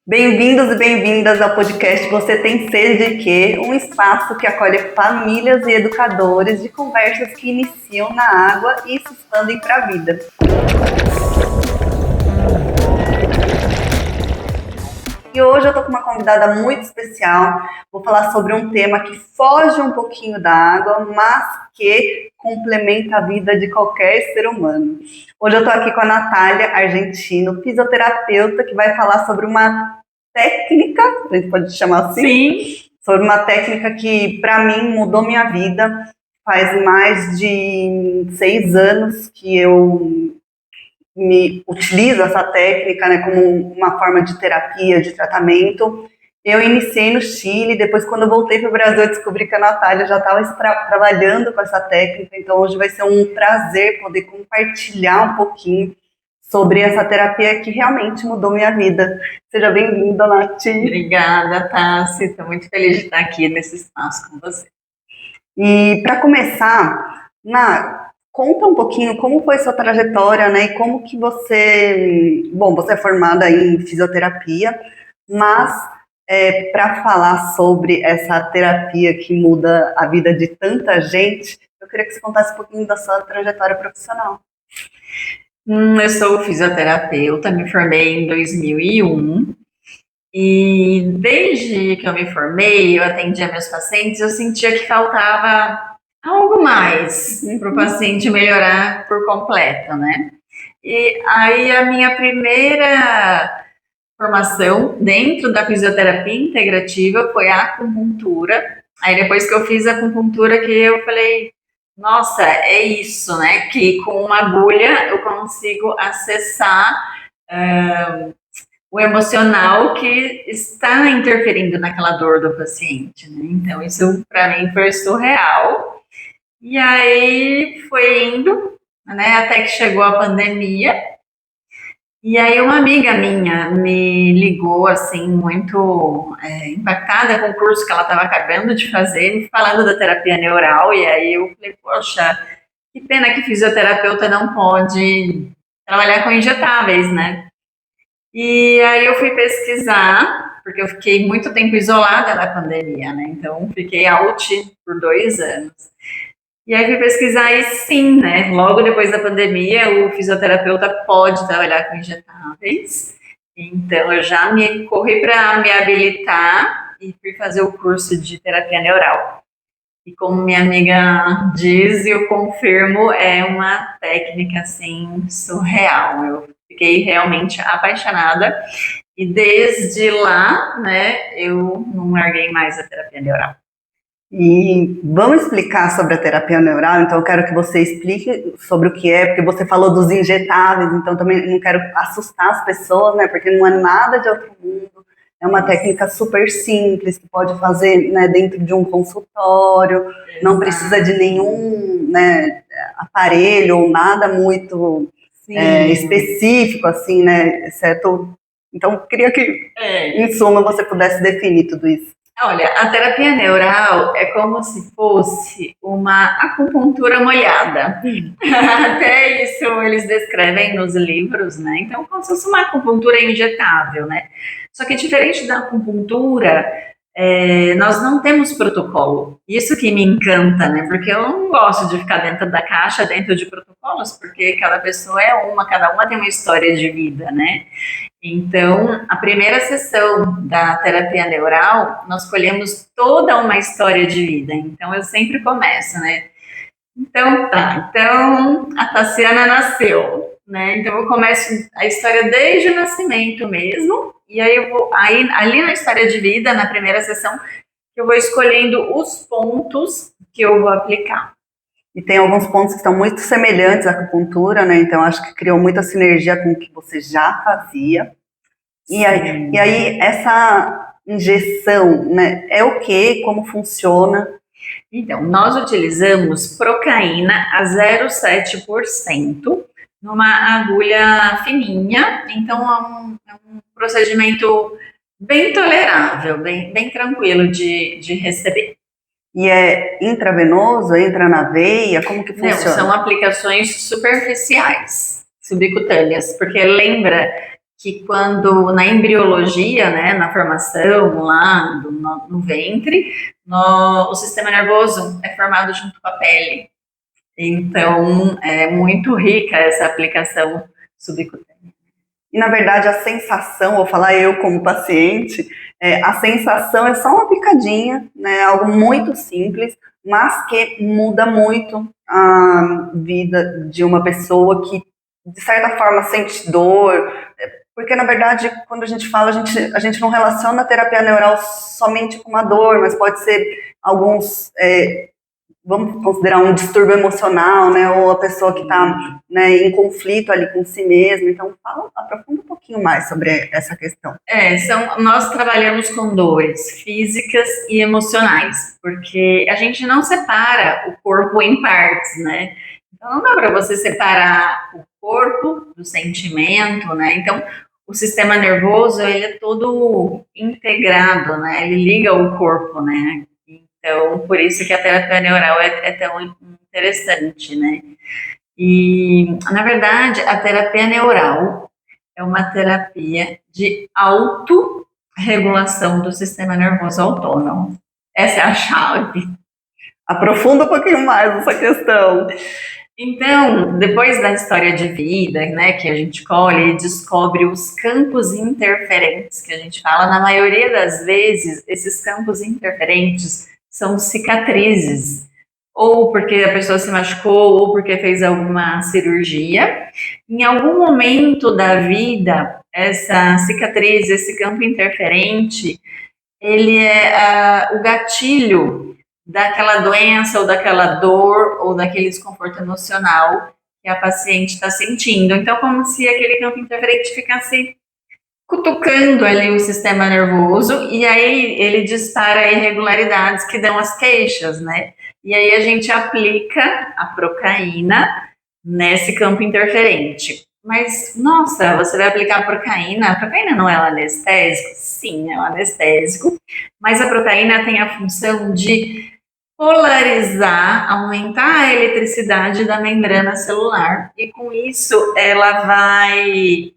Bem-vindos e bem-vindas ao podcast Você Tem Sede de Quê? Um espaço que acolhe famílias e educadores de conversas que iniciam na água e se expandem para a vida. E hoje eu estou com uma convidada muito especial. Vou falar sobre um tema que foge um pouquinho da água, mas que complementa a vida de qualquer ser humano. Hoje eu estou aqui com a Natália Argentino, fisioterapeuta, que vai falar sobre uma técnica, a gente pode chamar assim? Sim. Sobre uma técnica que, para mim, mudou minha vida. Faz mais de 6 anos que eu me utilizo essa técnica, né, como uma forma de terapia, de tratamento. Eu iniciei no Chile, depois quando eu voltei para o Brasil eu descobri que a Natália já estava trabalhando com essa técnica, então hoje vai ser um prazer poder compartilhar um pouquinho sobre essa terapia que realmente mudou minha vida. Seja bem-vinda, Nath. Obrigada, Tassi. Estou muito feliz de estar aqui nesse espaço com você. E para começar, conta um pouquinho como foi sua trajetória, né? E como que você é formada em fisioterapia, mas para falar sobre essa terapia que muda a vida de tanta gente, eu queria que você contasse um pouquinho da sua trajetória profissional. Eu sou fisioterapeuta, me formei em 2001 e desde que eu me formei, eu atendia meus pacientes, eu sentia que faltava algo mais para o paciente melhorar por completo, né? E aí a minha primeira formação dentro da fisioterapia integrativa foi a acupuntura. Aí depois que eu fiz a acupuntura que eu falei, nossa, é isso, né? Que com uma agulha eu consigo acessar o emocional que está interferindo naquela dor do paciente, né? Então isso para mim foi surreal. E aí foi indo, né? Até que chegou a pandemia. E aí uma amiga minha me ligou, assim, muito impactada com o curso que ela estava acabando de fazer, falando da terapia neural, e aí eu falei, poxa, que pena que fisioterapeuta não pode trabalhar com injetáveis, né? E aí eu fui pesquisar, porque eu fiquei muito tempo isolada na pandemia, né? Então fiquei out por 2 anos. E aí fui pesquisar e sim, né? Logo depois da pandemia, o fisioterapeuta pode trabalhar com injetáveis. Então eu já me corri para me habilitar e fui fazer o curso de terapia neural. E como minha amiga diz, e eu confirmo, é uma técnica assim surreal. Eu fiquei realmente apaixonada e desde lá, né, eu não larguei mais a terapia neural. E vamos explicar sobre a terapia neural, então eu quero que você explique sobre o que é, porque você falou dos injetáveis, então também não quero assustar as pessoas, né, porque não é nada de outro mundo, é uma técnica super simples, que pode fazer, né, dentro de um consultório, não precisa de nenhum, né, aparelho ou nada muito específico, assim, né, exceto... Então, eu queria que, em suma, você pudesse definir tudo isso. Olha, a terapia neural é como se fosse uma acupuntura molhada. Até isso eles descrevem nos livros, né? Então, como se fosse uma acupuntura injetável, né? Só que diferente da acupuntura, nós não temos protocolo. Isso que me encanta, né? Porque eu não gosto de ficar dentro da caixa, dentro de protocolos, porque cada pessoa é uma, cada uma tem uma história de vida, né? Então, a primeira sessão da terapia neural, nós colhemos toda uma história de vida. Então, eu sempre começo, né? Então, tá. Então, a Tassiana nasceu, né? Então, eu começo a história desde o nascimento mesmo. E aí, ali na história de vida, na primeira sessão, eu vou escolhendo os pontos que eu vou aplicar. E tem alguns pontos que estão muito semelhantes à acupuntura, né? Então, acho que criou muita sinergia com o que você já fazia. E aí, essa injeção, né? É o quê? Como funciona? Então, nós utilizamos procaína a 0,7% numa agulha fininha. Então, é um procedimento bem tolerável, bem tranquilo de receber. E é intravenoso? Entra na veia? Como que funciona? Não, são aplicações superficiais, subcutâneas, porque lembra que quando na embriologia, né, na formação lá no ventre, o sistema nervoso é formado junto com a pele. Então, é muito rica essa aplicação subcutânea. E, na verdade, a sensação, vou falar eu como paciente, a sensação é só uma picadinha, né, algo muito simples, mas que muda muito a vida de uma pessoa que, de certa forma, sente dor, porque, na verdade, quando a gente fala, a gente não relaciona a terapia neural somente com uma dor, mas pode ser alguns, vamos considerar um distúrbio emocional, né, ou a pessoa que está, né, em conflito ali com si mesma. Então, aprofunda um pouquinho mais sobre essa questão. Nós trabalhamos com dores físicas e emocionais, porque a gente não separa o corpo em partes, né? Então, não dá para você separar o corpo do sentimento, né? Então, o sistema nervoso, ele é todo integrado, né? Ele liga o corpo, né? Então, por isso que a terapia neural é tão interessante, né? E, na verdade, a terapia neural é uma terapia de autorregulação do sistema nervoso autônomo. Essa é a chave. Aprofunda um pouquinho mais essa questão. Então, depois da história de vida, né, que a gente colhe e descobre os campos interferentes, que a gente fala, na maioria das vezes, esses campos interferentes são cicatrizes, ou porque a pessoa se machucou, ou porque fez alguma cirurgia. Em algum momento da vida, essa cicatriz, esse campo interferente, ele é o gatilho daquela doença, ou daquela dor, ou daquele desconforto emocional que a paciente está sentindo. Então, como se aquele campo interferente ficasse cutucando ali o sistema nervoso, e aí ele dispara irregularidades que dão as queixas, né? E aí a gente aplica a procaína nesse campo interferente. Mas, nossa, você vai aplicar a procaína não é um anestésico? Sim, é um anestésico, mas a procaína tem a função de polarizar, aumentar a eletricidade da membrana celular, e com isso ela vai...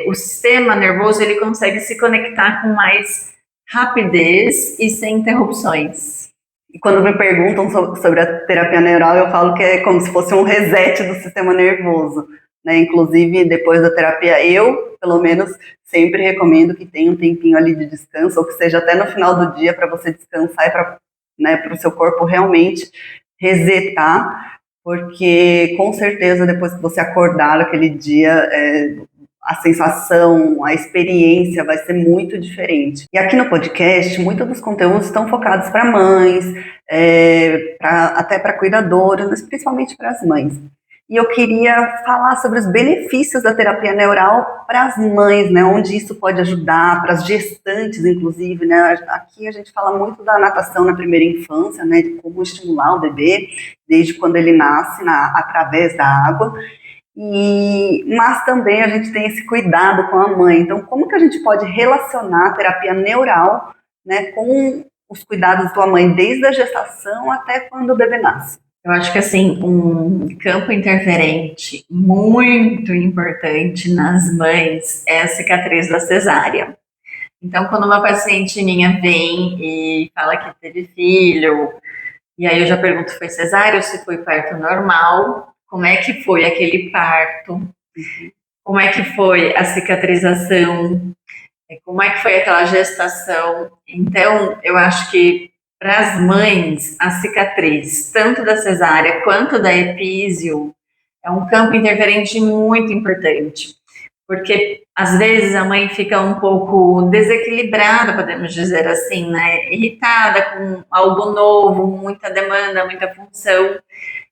o sistema nervoso, ele consegue se conectar com mais rapidez e sem interrupções. E quando me perguntam sobre a terapia neural, eu falo que é como se fosse um reset do sistema nervoso, né? Inclusive, depois da terapia, eu, pelo menos, sempre recomendo que tenha um tempinho ali de descanso, ou que seja até no final do dia, para você descansar e para, né, o seu corpo realmente resetar, porque com certeza depois que você acordar aquele dia, a sensação, a experiência vai ser muito diferente. E aqui no podcast, muitos dos conteúdos estão focados para mães, até para cuidadoras, mas principalmente para as mães. E eu queria falar sobre os benefícios da terapia neural para as mães, né? Onde isso pode ajudar, para as gestantes, inclusive, né? Aqui a gente fala muito da natação na primeira infância, né? De como estimular o bebê desde quando ele nasce, através da água. Mas também a gente tem esse cuidado com a mãe. Então, como que a gente pode relacionar a terapia neural, né, com os cuidados da mãe desde a gestação até quando o bebê nasce? Eu acho que, assim, um campo interferente muito importante nas mães é a cicatriz da cesárea. Então, quando uma paciente minha vem e fala que teve filho, e aí eu já pergunto, foi cesárea ou se foi parto normal? Como é que foi aquele parto? Como é que foi a cicatrização? Como é que foi aquela gestação? Então, eu acho que para as mães, a cicatriz, tanto da cesárea quanto da epísio, é um campo interferente muito importante. Porque, às vezes, a mãe fica um pouco desequilibrada, podemos dizer assim, né? Irritada com algo novo, muita demanda, muita função.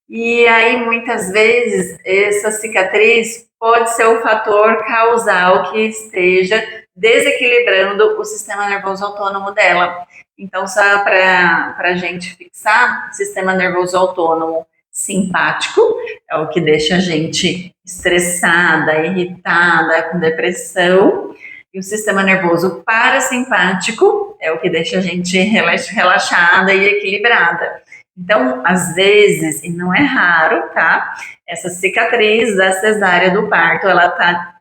E aí, muitas vezes, essa cicatriz pode ser o fator causal que esteja desequilibrando o sistema nervoso autônomo dela. Então, só para a gente fixar, sistema nervoso autônomo simpático é o que deixa a gente estressada, irritada, com depressão. E o sistema nervoso parasimpático é o que deixa a gente relaxada e equilibrada. Então, às vezes, e não é raro, tá? Essa cicatriz da cesárea do parto, ela tá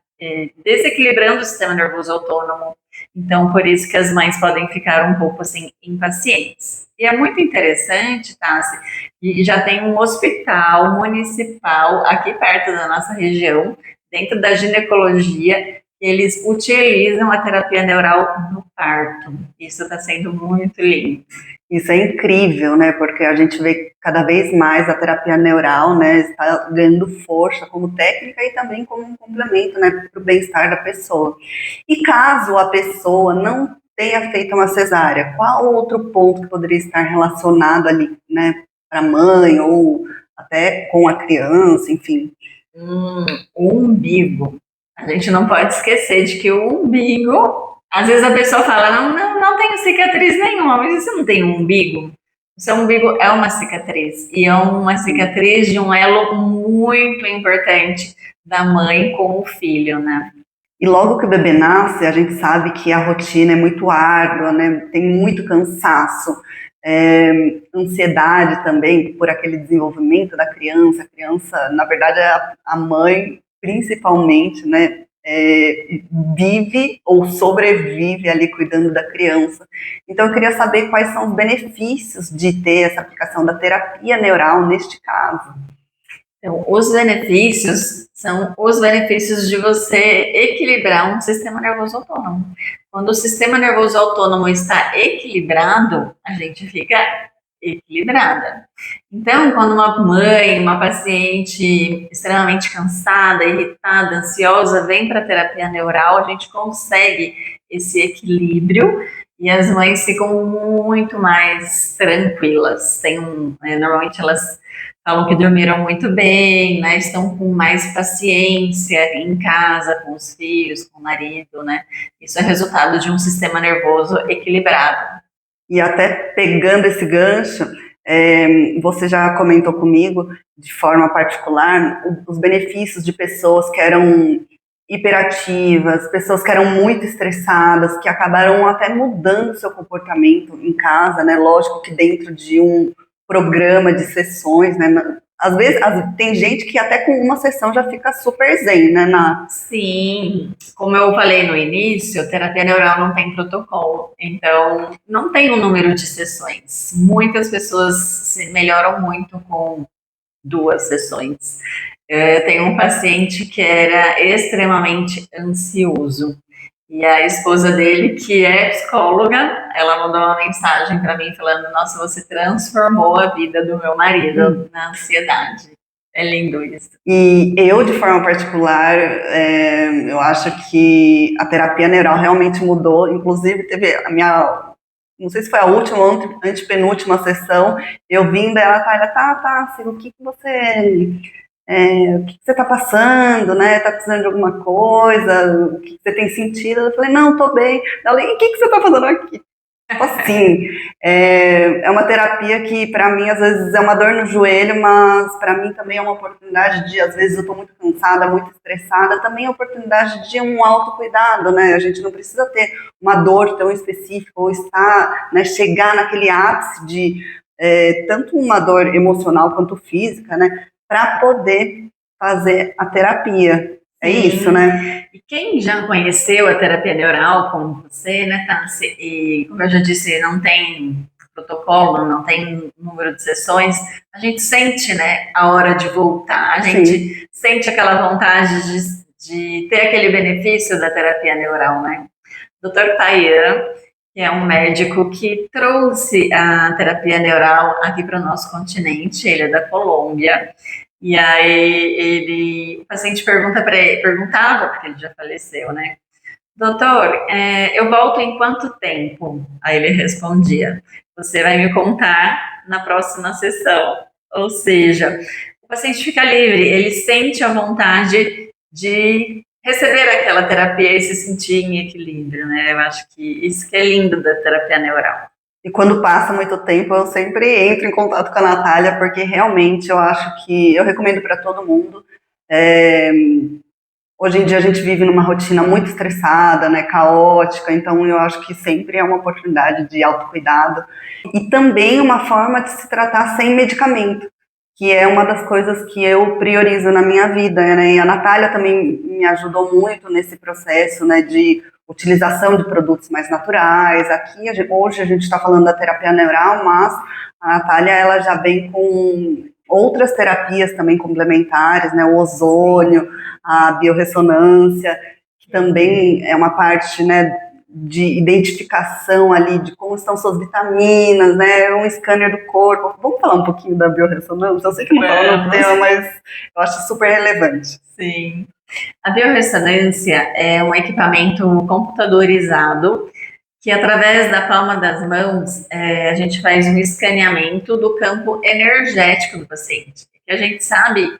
desequilibrando o sistema nervoso autônomo. Então, por isso que as mães podem ficar um pouco assim impacientes. E é muito interessante, Tassi, e já tem um hospital municipal aqui perto da nossa região, dentro da ginecologia, eles utilizam a terapia neural no parto. Isso está sendo muito lindo. Isso é incrível, né? Porque a gente vê cada vez mais a terapia neural, né? Está ganhando força como técnica e também como um complemento, né? Para o bem-estar da pessoa. E caso a pessoa não tenha feito uma cesárea, qual outro ponto que poderia estar relacionado ali, né? Para a mãe ou até com a criança, enfim. O umbigo. A gente não pode esquecer de que o umbigo, às vezes a pessoa fala, não tenho cicatriz nenhuma, mas você não tem um umbigo? O seu umbigo é uma cicatriz, e é uma cicatriz de um elo muito importante da mãe com o filho, né? E logo que o bebê nasce, a gente sabe que a rotina é muito árdua, né? Tem muito cansaço, ansiedade também por aquele desenvolvimento da criança. A criança, na verdade, a mãe, principalmente, né? Vive ou sobrevive ali cuidando da criança. Então, eu queria saber quais são os benefícios de ter essa aplicação da terapia neural neste caso. Então, os benefícios são os benefícios de você equilibrar um sistema nervoso autônomo. Quando o sistema nervoso autônomo está equilibrado, a gente fica equilibrada. Então, quando uma mãe, uma paciente extremamente cansada, irritada, ansiosa, vem para a terapia neural, a gente consegue esse equilíbrio e as mães ficam muito mais tranquilas. Normalmente elas falam que dormiram muito bem, né? Estão com mais paciência em casa, com os filhos, com o marido, né? Isso é resultado de um sistema nervoso equilibrado. E até pegando esse gancho, você já comentou comigo, de forma particular, os benefícios de pessoas que eram hiperativas, pessoas que eram muito estressadas, que acabaram até mudando seu comportamento em casa, né? Lógico que dentro de um programa de sessões, né? Às vezes tem gente que até com uma sessão já fica super zen, né? Sim, como eu falei no início, terapia neural não tem protocolo, então não tem um número de sessões. Muitas pessoas se melhoram muito com 2 sessões. Eu tenho um paciente que era extremamente ansioso. E a esposa dele, que é psicóloga, ela mandou uma mensagem para mim falando: nossa, você transformou a vida do meu marido na ansiedade. É lindo isso. E eu, de forma particular, eu acho que a terapia neural realmente mudou. Inclusive, teve a minha, não sei se foi a última ou antepenúltima sessão, eu vim dela, tá, Ciro, o que você está passando, né? Está precisando de alguma coisa? O que você tem sentido? Eu falei, não, estou bem. Ela falei, e o que você está fazendo aqui? Assim, é uma terapia que, para mim, às vezes é uma dor no joelho, mas para mim também é uma oportunidade de, às vezes eu estou muito cansada, muito estressada, também é uma oportunidade de um autocuidado, né? A gente não precisa ter uma dor tão específica ou estar, né, chegar naquele ápice de tanto uma dor emocional quanto física, né? Para poder fazer a terapia. É isso, né? E quem já conheceu a terapia neural, como você, né, Tassi, e como eu já disse, não tem protocolo, não tem número de sessões, a gente sente, né, a hora de voltar, a gente sente aquela vontade de ter aquele benefício da terapia neural, né? Dr. Taira, que é um médico que trouxe a terapia neural aqui para o nosso continente, ele é da Colômbia. E aí o paciente perguntava, porque ele já faleceu, né? Doutor, eu volto em quanto tempo? Aí ele respondia, você vai me contar na próxima sessão. Ou seja, o paciente fica livre, ele sente a vontade de receber aquela terapia e se sentir em equilíbrio, né? Eu acho que isso que é lindo da terapia neural. E quando passa muito tempo, eu sempre entro em contato com a Natália, porque realmente eu acho que eu recomendo para todo mundo. Hoje em dia a gente vive numa rotina muito estressada, né, caótica, então eu acho que sempre é uma oportunidade de autocuidado e também uma forma de se tratar sem medicamento, que é uma das coisas que eu priorizo na minha vida, né? E a Natália também me ajudou muito nesse processo, né, de utilização de produtos mais naturais. Aqui, hoje a gente está falando da terapia neural, mas a Natália, ela já vem com outras terapias também complementares, né, o ozônio, a biorressonância, que também é uma parte, né, de identificação ali de como estão suas vitaminas, né, um scanner do corpo. Vamos falar um pouquinho da biorressonância? Eu sei que não está no tema, mas eu acho super relevante. Sim. A biorressonância é um equipamento computadorizado que, através da palma das mãos, a gente faz um escaneamento do campo energético do paciente. E a gente sabe que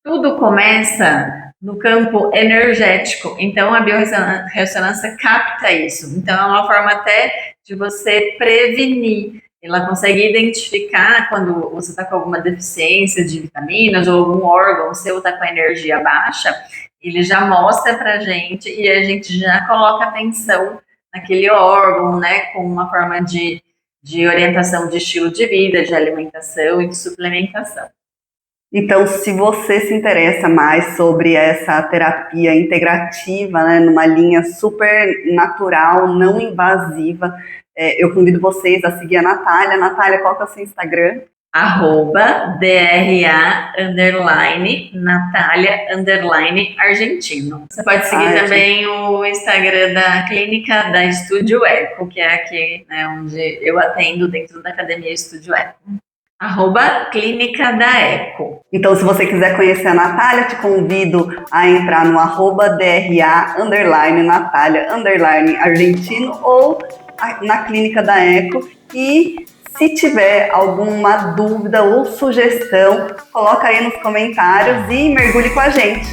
tudo começa no campo energético, então a biorressonância capta isso. Então é uma forma até de você prevenir. Ela consegue identificar quando você está com alguma deficiência de vitaminas ou algum órgão seu está com a energia baixa, ele já mostra para a gente e a gente já coloca atenção naquele órgão, né, com uma forma de orientação de estilo de vida, de alimentação e de suplementação. Então, se você se interessa mais sobre essa terapia integrativa, né, numa linha super natural, não invasiva, eu convido vocês a seguir a Natália. Natália, qual que é o seu Instagram? @DRA_Natália_Argentino. Você pode seguir também o Instagram da Clínica da Estúdio Eco, que é aqui, né, onde eu atendo dentro da Academia Estúdio Eco. @Clínica da Eco. Então, se você quiser conhecer a Natália, te convido a entrar no @DRA_Natália_Argentino ou na Clínica da Eco. E se tiver alguma dúvida ou sugestão, coloca aí nos comentários e mergulhe com a gente.